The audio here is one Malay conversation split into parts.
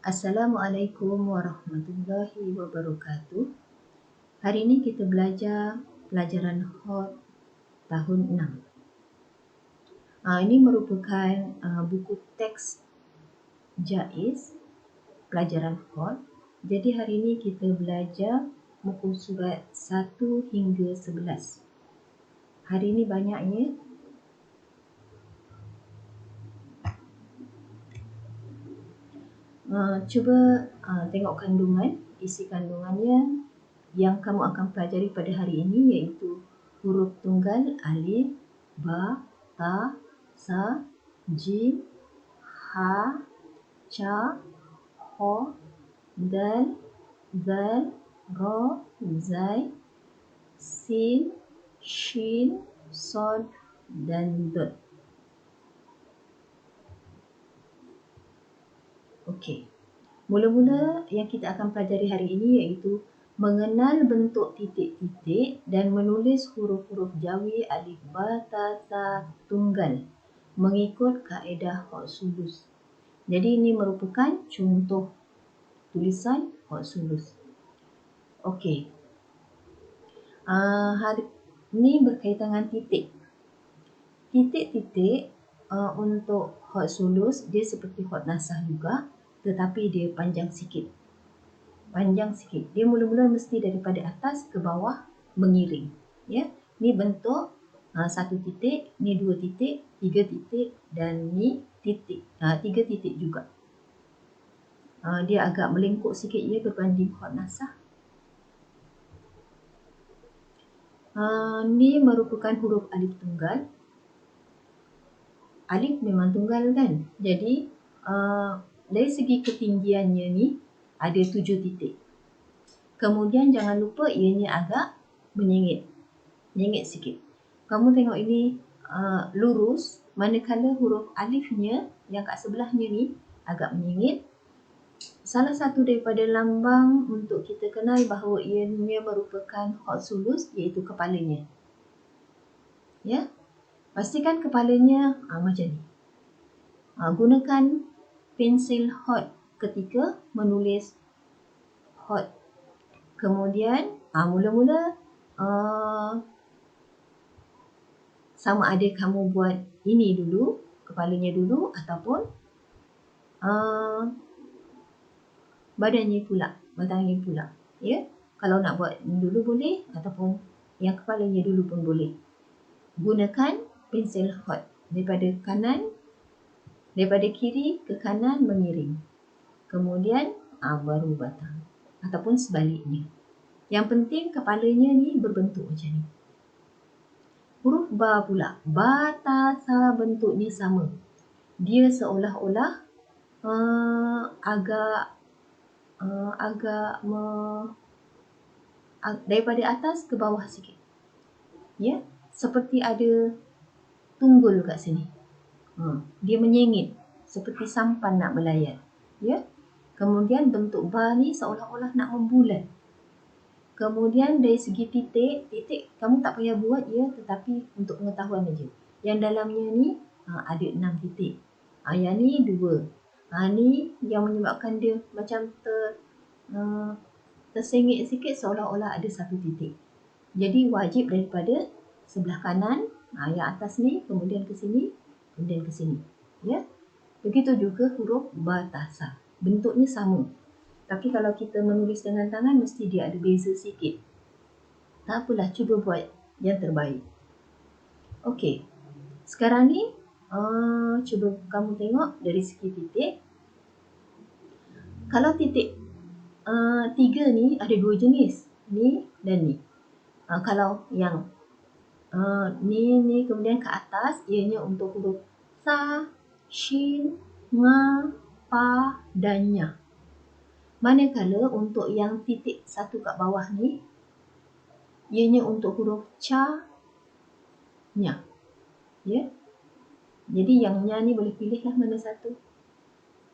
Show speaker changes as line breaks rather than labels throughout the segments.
Assalamualaikum warahmatullahi wabarakatuh. Hari ini kita belajar pelajaran HOT tahun 6. Ini merupakan buku teks JAIZ pelajaran HOT. Jadi hari ini kita belajar muka surat 1 hingga 11. Hari ini banyaknya. Cuba tengok kandungan, isi kandungannya yang kamu akan pelajari pada hari ini iaitu huruf tunggal alif, ba, ta, sa, jim, ha, ca, ho, dal, zal, ra, zai, sin, shin, sod dan dot. Okey. Mula-mula yang kita akan pelajari hari ini iaitu mengenal bentuk titik-titik dan menulis huruf-huruf jawi alif, ba, ta, sa, tunggal mengikut kaedah hot sulus. Jadi ini merupakan contoh tulisan hot sulus. Okey. Hari ini berkaitan dengan titik. Titik-titik untuk hot sulus dia seperti hot nasah juga, tetapi dia panjang sikit. Dia mula-mula mesti daripada atas ke bawah mengiring. Ya, ni bentuk satu titik, ni dua titik, tiga titik dan ni titik. Tiga titik juga. Dia agak melengkuk sikit ya berbanding hot nasah. Ni merupakan huruf alif tunggal. Alif memang tunggal kan? Jadi dari segi ketinggiannya ni ada 7 titik. Kemudian jangan lupa ianya agak menyengit sikit. Kamu tengok ini lurus, manakala huruf alifnya yang kat sebelahnya ni agak menyengit. Salah satu daripada lambang untuk kita kenal bahawa ianya merupakan hot sulus iaitu kepalanya. Ya, pastikan kepalanya macam ni. Gunakan pensil hot ketika menulis hot. Kemudian mula-mula sama ada kamu buat ini dulu, kepalanya dulu ataupun badannya pula, batangnya pula. Ya, kalau nak buat dulu boleh ataupun yang kepalanya dulu pun boleh. Gunakan pensil hot daripada kiri ke kanan mengiring. Kemudian baru batang ataupun sebaliknya. Yang penting kepalanya ni berbentuk macam ni. Huruf ba pula. Ba, ta, sa bentuknya sama. Dia seolah-olah daripada atas ke bawah sikit. Ya, seperti ada tunggul kat sini. Dia menyengit seperti sampan nak berlayar. Ya. Kemudian bentuk ba ni seolah-olah nak membulat. Kemudian dari segi titik kamu tak payah buat ya, tetapi untuk pengetahuan aja. Yang dalamnya ni ada 6 titik. Yang ni 2. Ni yang menyebabkan dia macam tersengit sikit seolah-olah ada 1 titik. Jadi wajib daripada sebelah kanan, yang atas ni, kemudian ke sini, kemudian ke sini. Ya. Begitu juga huruf ba, ta, sa. Bentuknya sama. Tapi kalau kita menulis dengan tangan, mesti dia ada beza sikit. Tak apalah, cuba buat yang terbaik. Okey. Sekarang ni, cuba kamu tengok dari segi titik. Kalau titik 3 ni ada 2 jenis. Ni dan ni. Kalau yang ni kemudian ke atas, ianya untuk huruf sa, shin, nga, pa dan nya. Manakala untuk yang titik 1 kat bawah ni, ianya untuk huruf ca, nya. Ya. Jadi yang nya ni boleh pilihlah mana satu.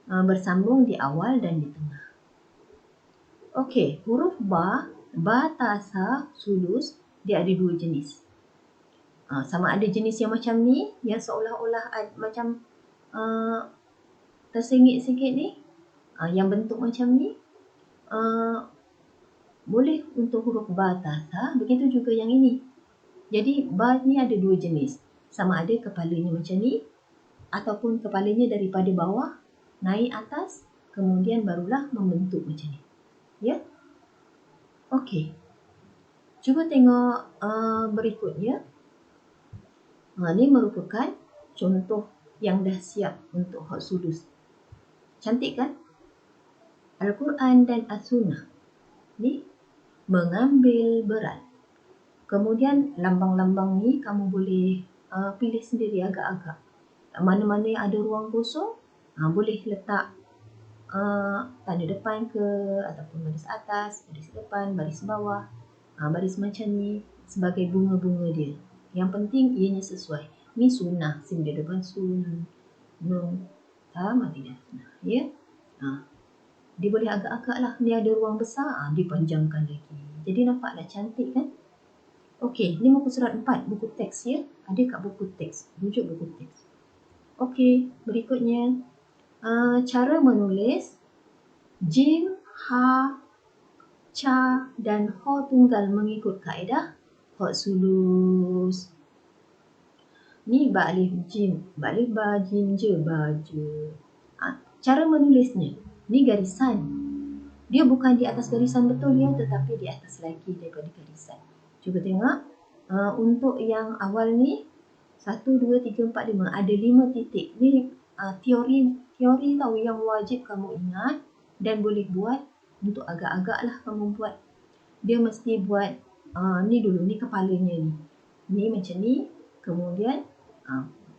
Bersambung di awal dan di tengah. Okey, huruf ba, ta, sa, sulus, dia ada 2 jenis. Sama ada jenis yang macam ni, yang seolah-olah macam tersengit sikit ni, Yang bentuk macam ni boleh untuk huruf ba tasa, begitu juga yang ini. Jadi ba ni ada dua jenis. Sama ada kepalanya macam ni ataupun kepalanya daripada bawah naik atas kemudian barulah membentuk macam ni. Ya. Okey. Cuba tengok berikutnya. Ini merupakan contoh yang dah siap untuk hot sulus. Cantik kan? Al-Quran dan As-Sunnah ni mengambil berat. Kemudian lambang-lambang ni kamu boleh pilih sendiri agak-agak. Mana-mana yang ada ruang kosong, boleh letak tanda depan ke ataupun baris atas, baris depan, baris bawah, baris macam ni sebagai bunga-bunga dia. Yang penting ianya sesuai. Ni sunnah, sin dia depan sun, nun, mati dah sunnah. Ya. Dia boleh agak-agak lah. Ni ada ruang besar, dipanjangkan lagi. Jadi nampaklah cantik kan? Okey, ni muka surat 4, buku teks ya. Ada kat buku teks, rujuk buku teks. Okey, berikutnya cara menulis jim, ha, ca dan ho tunggal mengikut kaedah hot sulus. Ni ba alif jim, ba alif ba jim je baja. Cara menulisnya, ni garisan. Dia bukan di atas garisan betul ya, tetapi di atas lagi daripada garisan. Cuba tengok. Untuk yang awal ni 1, 2, 3, 4, 5 ada 5 titik. Ni teori tahu yang wajib kamu ingat dan boleh buat untuk agak-agak lah kamu buat. Dia mesti buat ni dulu, ni kepalanya ni. Ni macam ni, kemudian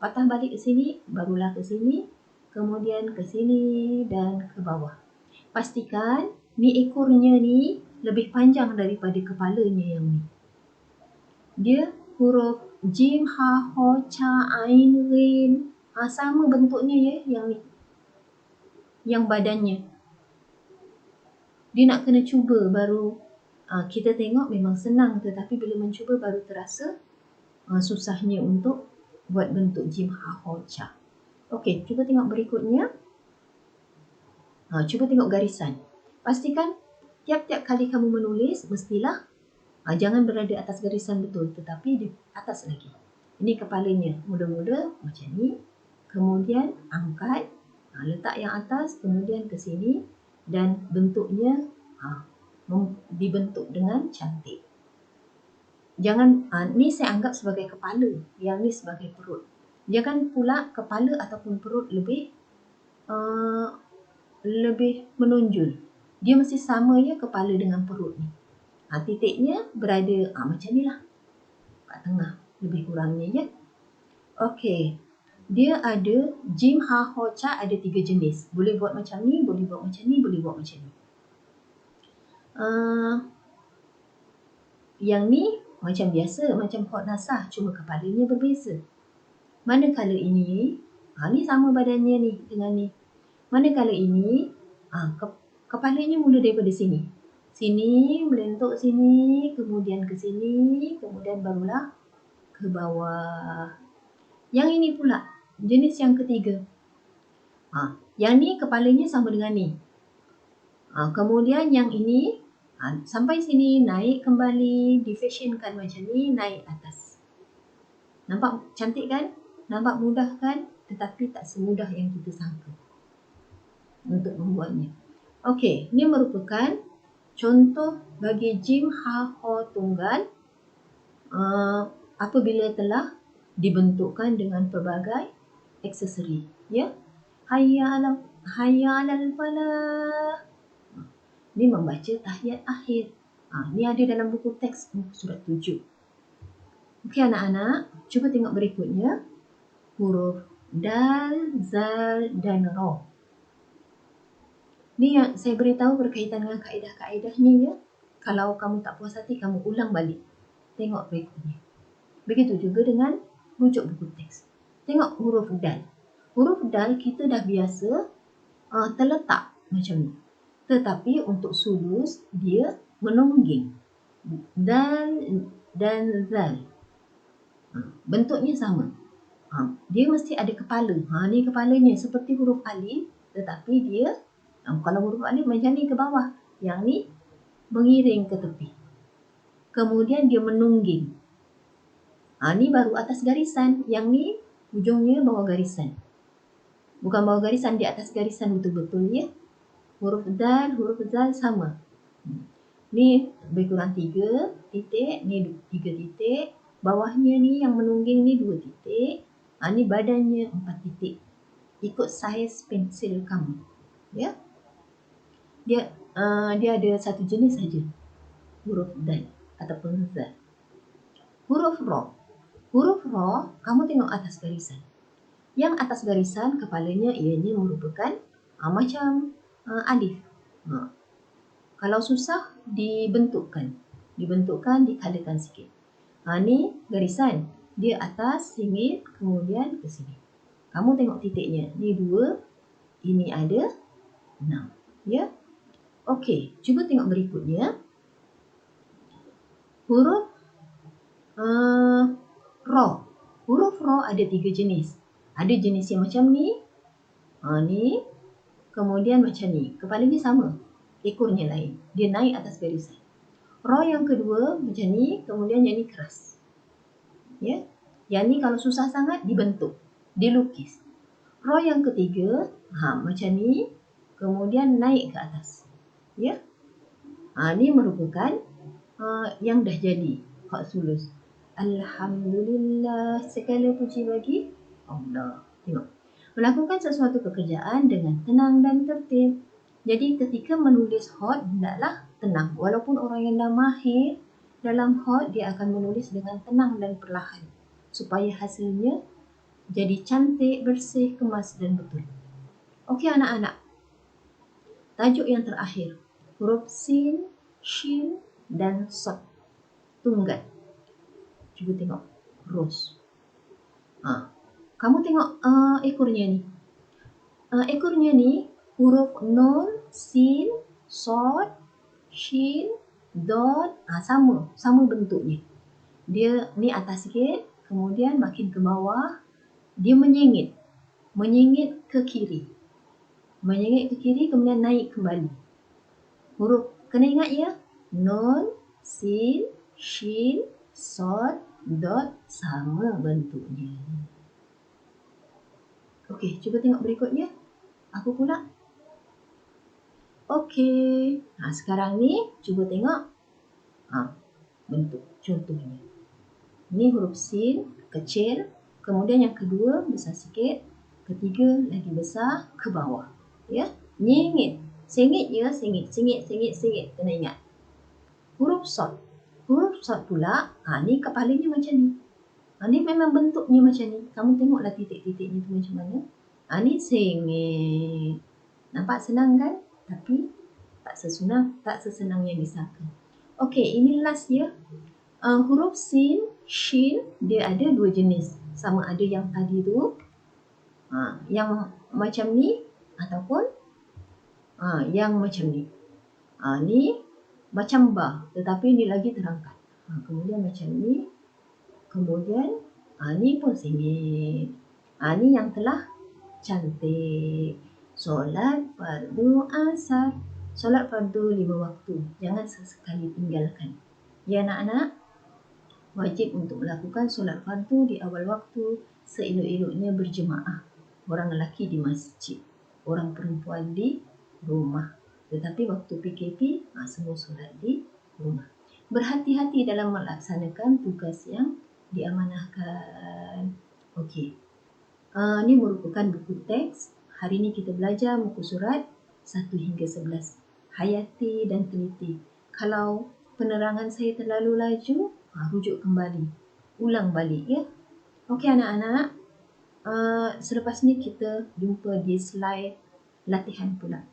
patah balik ke sini, barulah ke sini, kemudian ke sini dan ke bawah. Pastikan ni ekornya ni lebih panjang daripada kepalanya yang ni. Dia huruf jim, ha, ho, ca, ain, rin. Sama bentuknya ya yang ni. Yang badannya. Dia nak kena cuba baru kita tengok memang senang, tetapi bila mencuba baru terasa susahnya untuk buat bentuk jim, ha, ho, ca. Okey, cuba tengok berikutnya. Cuba tengok garisan. Pastikan tiap-tiap kali kamu menulis mestilah jangan berada atas garisan betul, tetapi di atas lagi. Ini kepalanya, mula-mula macam ni, kemudian angkat, letak yang atas, kemudian ke sini dan bentuknya dibentuk dengan cantik. Jangan, ni saya anggap sebagai kepala, yang ni sebagai perut. Jangan pula kepala ataupun perut lebih menonjol. Dia mesti sama ya kepala dengan perut ni. Titiknya berada macam ni lah. Kat tengah. Lebih kurangnya ya. Okey. Dia ada jim, ha, ho, ca ada 3 jenis. Boleh buat macam ni, boleh buat macam ni, boleh buat macam ni. Yang ni macam biasa, macam hot nasah. Cuma kepalanya berbeza. Manakala ini, ni sama badannya ni dengan ni. Manakala ini, kepalanya mula daripada sini. Sini, melentuk sini, kemudian ke sini, kemudian barulah ke bawah. Yang ini pula, jenis yang ketiga. Yang ni kepalanya sama dengan ni. Kemudian yang ini, sampai sini, naik kembali, difashionkan macam ni, naik atas. Nampak cantik kan? Nampak mudah kan? Tetapi tak semudah yang kita sangka untuk membuatnya. Okey, ini merupakan contoh bagi jim, ha, ho tunggal apabila telah dibentukkan dengan pelbagai aksesori. Ya. Hayya 'alal falah. Ni membaca tahiyat akhir. Ni ada dalam buku teks surat 7. Okey anak-anak, cuba tengok berikutnya. Huruf dal, zal dan ra. Ni yang saya beritahu berkaitan dengan kaedah-kaedahnya ya. Kalau kamu tak puas hati, kamu ulang balik. Tengok berikutnya. Begitu juga dengan rujuk buku teks. Tengok huruf dal. Huruf dal kita dah biasa terletak macam ni. Tetapi untuk sulus, dia menongging. Dal dan zal. Bentuknya sama. Dia mesti ada kepala. Ni kepalanya seperti huruf alif, tetapi dia Kalau huruf alif macam ni ke bawah, yang ni mengiring ke tepi. Kemudian dia menungging. Ni baru atas garisan, yang ni ujungnya bawah garisan. Bukan bawah garisan, di atas garisan betul-betul ya. Huruf zal sama. Ni lebih kurang 3 titik, ni 3 titik. Bawahnya ni yang menungging ni 2 titik. Ni badannya 4 titik. Ikut saiz pensil kamu. Ya. Dia ada satu jenis saja. Huruf dal ataupun zal. Huruf ra. Huruf ra, kamu tengok atas garisan. Yang atas garisan kepalanya ianya merupakan macam alif. Kalau susah dibentukkan, dikalakan sikit. Ni garisan, dia atas singit kemudian ke sini. Kamu tengok titiknya, ni 2, ini ada 6. Ya. Okey, cuba tengok berikutnya. Huruf ra. Huruf ra ada 3 jenis. Ada jenis yang macam ni. Ni. Kemudian macam ni. Kepalanya sama. Ekornya lain. Dia naik atas garisan. Ra yang kedua macam ni. Kemudian yang ni keras. Ya. Yang ni kalau susah sangat dibentuk. Dilukis. Ra yang ketiga. Macam ni. Kemudian naik ke atas. Ya. Ni merupakan yang dah jadi. Hak sulus. Alhamdulillah, segala puji bagi Allah. Tengok. Melakukan sesuatu pekerjaan dengan tenang dan tertib. Jadi ketika menulis hot, hendaklah tenang. Walaupun orang yang dah mahir dalam hot, dia akan menulis dengan tenang dan perlahan. Supaya hasilnya jadi cantik, bersih, kemas dan betul. Okey anak-anak. Tajuk yang terakhir. Huruf sin, shin dan sod. Tunggal. Cuba tengok. Ros. Kamu tengok ekornya ni. Ekornya ni huruf nun, sin, sod, shin, dot. Sama bentuknya. Dia ni atas sikit. Kemudian makin ke bawah. Dia menyengit. Menyengit ke kiri. Menyengit ke kiri kemudian naik kembali. Huruf. Kena ingat ya. Nun, sin, shin, sod, dot sama bentuknya. Okey, cuba tengok berikutnya. Apa pula? Okey. Sekarang ni cuba tengok bentuk contohnya. Ni huruf sin kecil, kemudian yang kedua besar sikit, ketiga lagi besar ke bawah. Ya, nyengit. Sengit ya, sengit. Kena ingat. Huruf sod. Huruf sod pula, ni kepalanya macam ni. Ni memang bentuknya macam ni. Kamu tengoklah titik-titiknya tu macam mana. Ni sengit. Nampak senang kan? Tapi tak sesenang yang disangka. Okey, ini last ya. Huruf sin, shin, dia ada 2 jenis. Sama ada yang tadi tu, yang macam ni ataupun yang macam ni. Ni macam ba, tetapi ni lagi terangkat. Kemudian macam ni. Kemudian ni pun sengit. Ni yang telah cantik. Solat fardu asar. Solat fardu 5 waktu. Jangan sesekali tinggalkan. Ya anak-anak, wajib untuk melakukan solat fardu di awal waktu, seelok-eloknya berjemaah. Orang lelaki di masjid, orang perempuan di rumah. Tetapi waktu PKP, semua solat di rumah. Berhati-hati dalam melaksanakan tugas yang diamanahkan. Okey. Ini merupakan buku teks. Hari ini kita belajar muka surat 1 hingga 11. Hayati dan teliti. Kalau penerangan saya terlalu laju, rujuk kembali. Ulang balik ya. Okey anak-anak. Selepas ni kita jumpa di slide latihan pula.